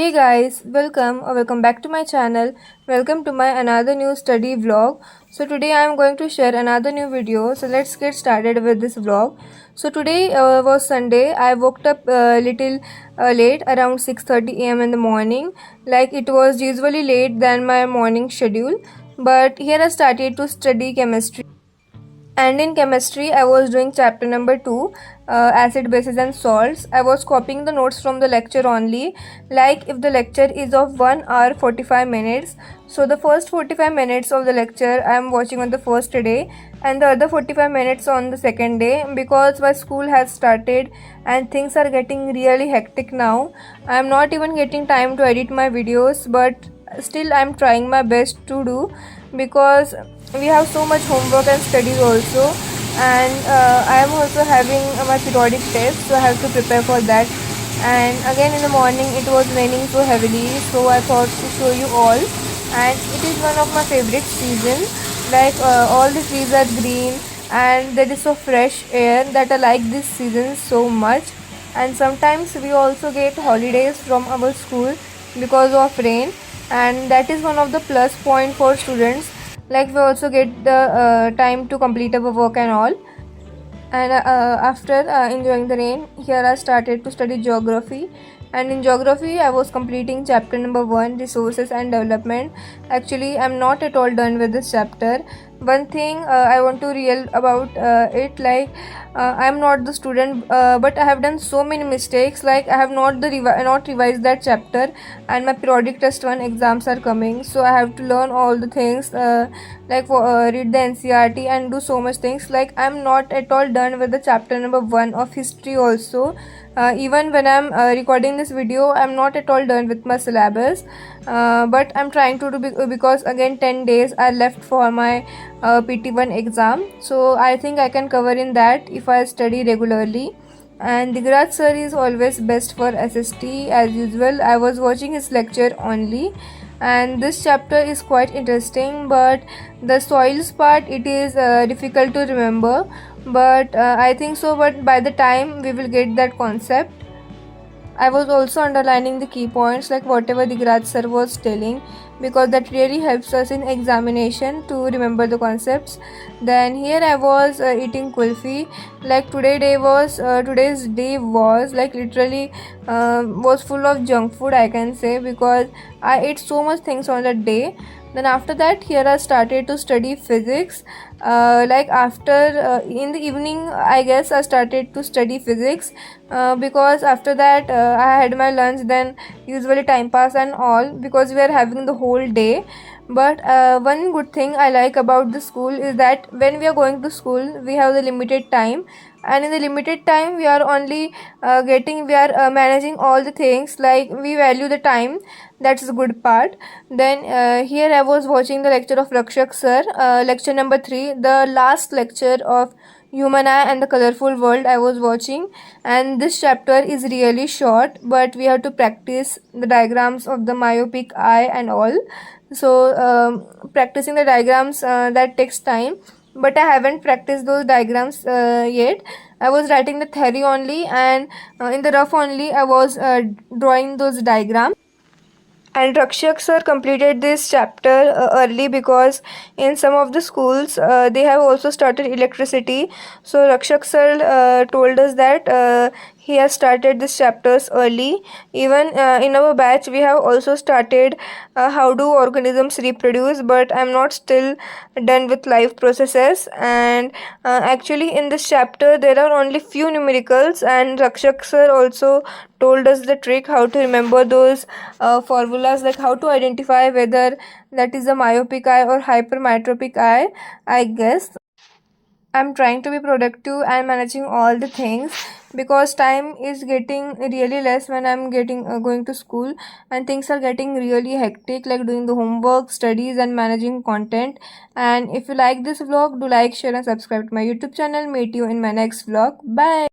Hey guys, welcome back to my channel. Welcome to my another new study vlog. So today I am going to share another new video. So let's get started with this vlog. So today was Sunday. I woke up a little late, around 6:30 a.m. in the morning. Like it was usually late than my morning schedule. But here I started to study chemistry. And in chemistry, I was doing chapter number 2, acid, bases, and salts. I was copying the notes from the lecture only. Like if the lecture is of 1 hour 45 minutes, so the first 45 minutes of the lecture I am watching on the first day, and the other 45 minutes on the second day, because my school has started and things are getting really hectic now. I am not even getting time to edit my videos, but still I am trying my best to do, because we have so much homework and studies also, and I am also having my periodic test, so I have to prepare for that. And again in the morning it was raining so heavily, so I thought to show you all. And it is one of my favorite season. Like all the trees are green and there is so fresh air that I like this season so much. And sometimes we also get holidays from our school because of rain, and that is one of the plus point for students. Like we also get the time to complete our work and all. And after enjoying the rain, here I started to study geography. And in geography I was completing chapter number 1, resources and development. Actually I'm not at all done with this chapter. One thing I want to real about it, like I'm not the student, but I have done so many mistakes. Like I have not revised that chapter, and my periodic test 1 exams are coming, so I have to learn all the things, read the NCERT and do so much things. Like I'm not at all done with the chapter number 1 of history also. Even when I'm recording this video, I'm not at all done with my syllabus, but I'm trying to do because again 10 days are left for my PT1 exam, so I think I can cover in that if I study regularly. And Digraj sir is always best for SST as usual. I was watching his lecture only, and this chapter is quite interesting, but the soils part, it is difficult to remember, but I think so, but by the time we will get that concept. I was also underlining the key points, like whatever the Graj sir was telling, because that really helps us in examination to remember the concepts. Then here I was eating kulfi. Like today's day was like literally was full of junk food, I can say, because I ate so much things on that day. Then after that, here I started to study physics. Like after in the evening, I guess I started to study physics, because after that I had my lunch, then usually time pass and all, because we are having the whole day. But one good thing I like about the school is that when we are going to school, we have the limited time, and in the limited time we are only managing all the things. Like we value the time. That's the good part. Then here I was watching the lecture of Rakshak sir, lecture number 3, the last lecture of Human Eye and the Colorful World I was watching. And this chapter is really short, but we have to practice the diagrams of the myopic eye and all. So practicing the diagrams, that takes time, but I haven't practiced those diagrams yet. I was writing the theory only, and in the rough only I was drawing those diagrams. And Rakshak sir completed this chapter early, because in some of the schools they have also started electricity. So Rakshak sir told us that he has started these chapters early. Even in our batch we have also started how do organisms reproduce, but I'm not still done with life processes. And actually in this chapter there are only few numericals, and Rakshak sir also told us the trick how to remember those formulas, like how to identify whether that is a myopic eye or hypermetropic eye, I guess. I'm trying to be productive and managing all the things, because time is getting really less when I'm getting going to school, and things are getting really hectic, like doing the homework, studies, and managing content. And if you like this vlog, do like, share, and subscribe to my YouTube channel. Meet you in my next vlog. Bye.